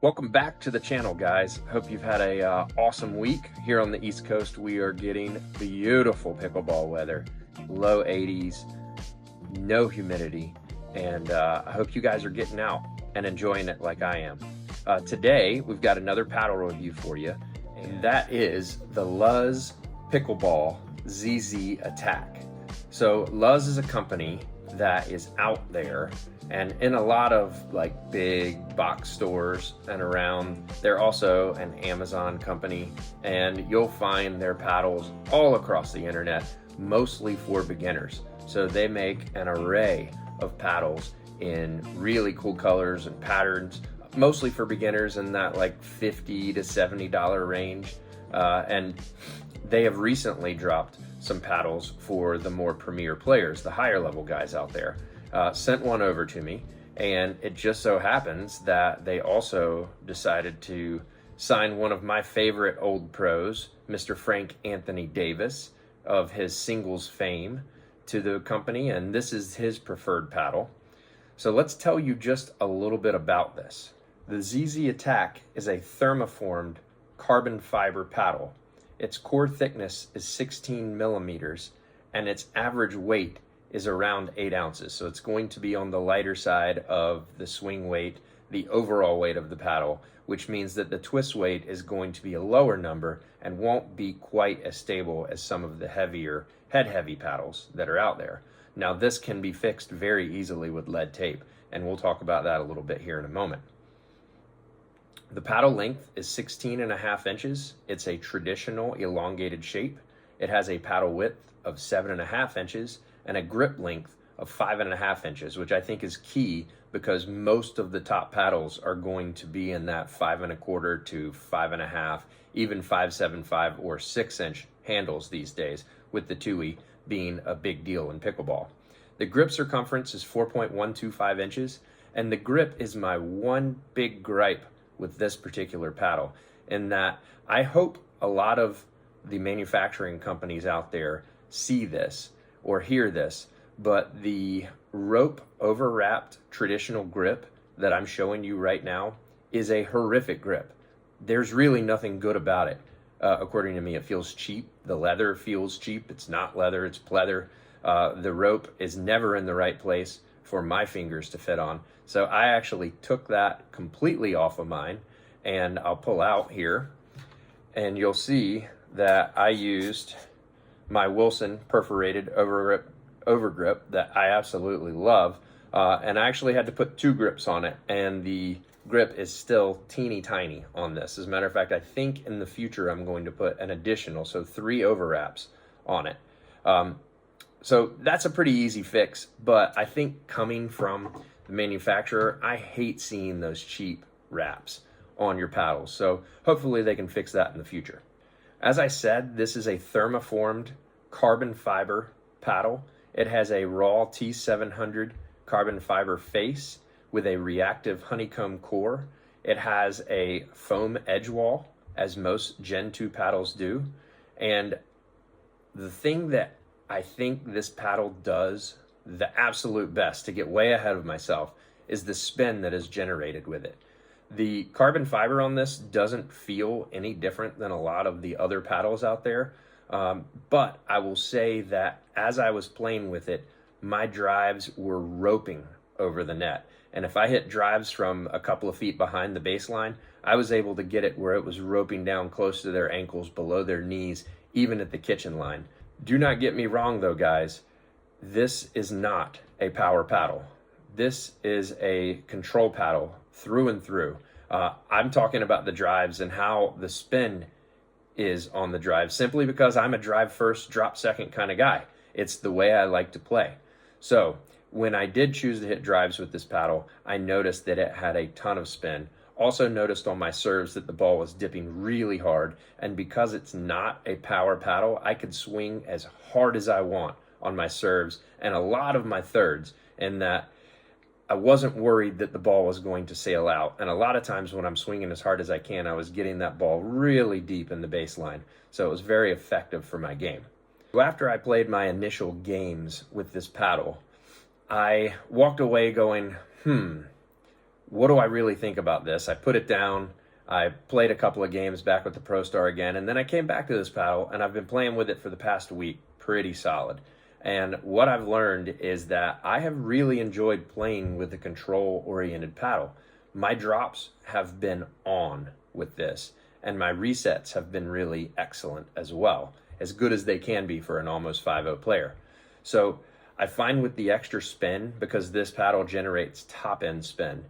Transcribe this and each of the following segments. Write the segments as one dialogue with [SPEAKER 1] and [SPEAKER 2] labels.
[SPEAKER 1] Welcome back to the channel, guys. Hope you've had a awesome week. Here on the East Coast, we are getting beautiful pickleball weather, low 80s, no humidity, and I hope you guys are getting out and enjoying it like I am. Today, we've got another paddle review for you, and that is the Luzz Pickleball ZZ Attack. So Luzz is a company that is out there and in a lot of like big box stores and around. They're also an Amazon company, and you'll find their paddles all across the internet, mostly for beginners. So they make an array of paddles in really cool colors and patterns, mostly for beginners in that like $50 to $70 range. And they have recently dropped some paddles for the more premier players, the higher level guys out there. Sent one over to me, and it just so happens that they also decided to sign one of my favorite old pros, Mr. Frank Anthony Davis of his singles fame, to the company, and this is his preferred paddle. So let's tell you just a little bit about this. The ZZ Attack is a thermoformed carbon fiber paddle. Its core thickness is 16 millimeters, and its average weight is around 8 ounces. So it's going to be on the lighter side of the swing weight, the overall weight of the paddle, which means that the twist weight is going to be a lower number and won't be quite as stable as some of the heavier head-heavy paddles that are out there. Now, this can be fixed very easily with lead tape, and we'll talk about that a little bit here in a moment. The paddle length is 16.5 inches. It's a traditional elongated shape. It has a paddle width of 7.5 inches and a grip length of 5.5 inches, which I think is key because most of the top paddles are going to be in that 5.25 to 5.5, even 5.75 or 6-inch handles these days, with the 2E being a big deal in pickleball. The grip circumference is 4.125 inches, and the grip is my one big gripe with this particular paddle, in that I hope a lot of the manufacturing companies out there see this or hear this, but the rope overwrapped traditional grip that I'm showing you right now is a horrific grip. There's really nothing good about it. According to me, it feels cheap. The leather feels cheap. It's not leather, it's pleather. The rope is never in the right place for my fingers to fit on. So I actually took that completely off of mine, and I'll pull out here, and you'll see that I used my Wilson perforated overgrip that I absolutely love, and I actually had to put 2 grips on it, and the grip is still teeny tiny on this. As a matter of fact, I think in the future I'm going to put an additional, so 3 overwraps on it. So that's a pretty easy fix, but I think coming from the manufacturer, I hate seeing those cheap wraps on your paddles. So hopefully they can fix that in the future. As I said, this is a thermoformed carbon fiber paddle. It has a raw T700 carbon fiber face with a reactive honeycomb core. It has a foam edge wall, as most Gen 2 paddles do. And the thing that I think this paddle does the absolute best, to get way ahead of myself, is the spin that is generated with it. The carbon fiber on this doesn't feel any different than a lot of the other paddles out there, but I will say that as I was playing with it, my drives were roping over the net. And if I hit drives from a couple of feet behind the baseline, I was able to get it where it was roping down close to their ankles, below their knees, even at the kitchen line. Do not get me wrong though, guys. This is not a power paddle. This is a control paddle through and through. I'm talking about the drives and how the spin is on the drive, simply because I'm a drive first, drop second kind of guy. It's the way I like to play. So when I did choose to hit drives with this paddle, I noticed that it had a ton of spin. Also noticed on my serves that the ball was dipping really hard, and because it's not a power paddle, I could swing as hard as I want on my serves and a lot of my thirds, in that I wasn't worried that the ball was going to sail out. And a lot of times when I'm swinging as hard as I can, I was getting that ball really deep in the baseline. So it was very effective for my game. So after I played my initial games with this paddle, I walked away going, what do I really think about this? I put it down. I played a couple of games back with the Pro Star again, and then I came back to this paddle, and I've been playing with it for the past week, pretty solid. And what I've learned is that I have really enjoyed playing with the control-oriented paddle. My drops have been on with this, and my resets have been really excellent as well, as good as they can be for an almost 5.0 player. So I find with the extra spin, because this paddle generates top-end spin,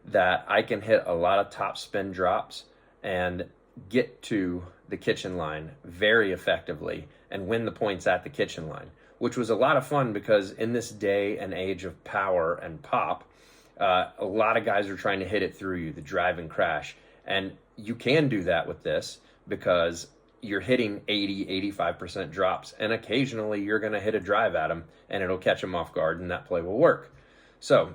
[SPEAKER 1] that I can hit a lot of top spin drops and get to the kitchen line very effectively and win the points at the kitchen line, which was a lot of fun because in this day and age of power and pop, a lot of guys are trying to hit it through you, the drive and crash. And you can do that with this because you're hitting 80-85% drops, and occasionally you're going to hit a drive at them and it'll catch them off guard and that play will work. So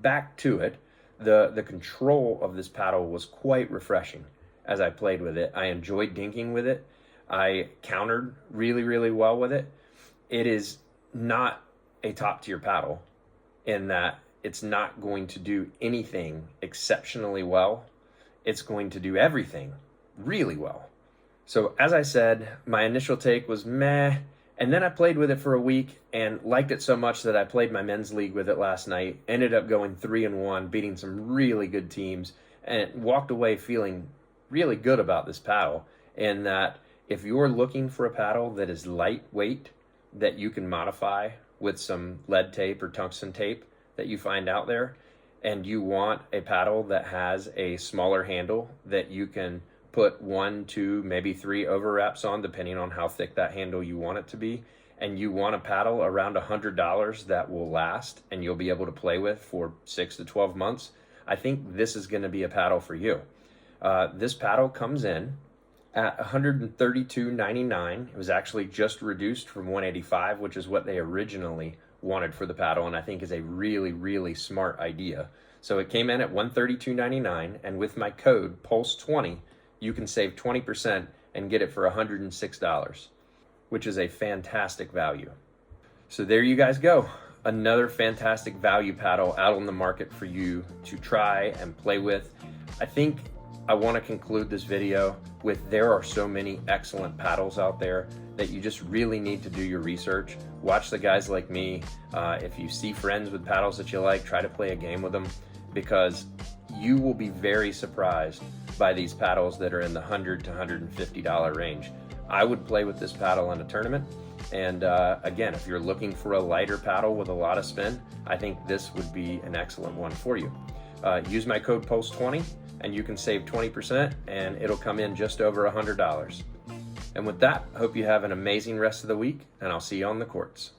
[SPEAKER 1] back to it, the control of this paddle was quite refreshing as I played with it. I enjoyed dinking with it. I countered really well with it. It is not a top tier paddle in that it's not going to do anything exceptionally well. It's going to do everything really well. So as I said, my initial take was meh, and then I played with it for a week and liked it so much that I played my men's league with it last night, ended up going 3-1, beating some really good teams, and walked away feeling really good about this paddle. And that if you're looking for a paddle that is lightweight, that you can modify with some lead tape or tungsten tape that you find out there, and you want a paddle that has a smaller handle that you can put 1, 2, maybe 3 overwraps on, depending on how thick that handle you want it to be, and you want a paddle around $100 that will last and you'll be able to play with for 6 to 12 months, I think this is going to be a paddle for you. This paddle comes in at $132.99. It was actually just reduced from $185, which is what they originally wanted for the paddle, and I think is a really smart idea. So it came in at $132.99, and with my code PULSE20, you can save 20% and get it for $106, which is a fantastic value. So there you guys go. Another fantastic value paddle out on the market for you to try and play with. I think I want to conclude this video with there are so many excellent paddles out there that you just really need to do your research. Watch the guys like me. If you see friends with paddles that you like, try to play a game with them, because you will be very surprised by these paddles that are in the $100 to $150 range. I would play with this paddle in a tournament. And again, if you're looking for a lighter paddle with a lot of spin, I think this would be an excellent one for you. Use my code PULSE20 and you can save 20% and it'll come in just over $100. And with that, I hope you have an amazing rest of the week, and I'll see you on the courts.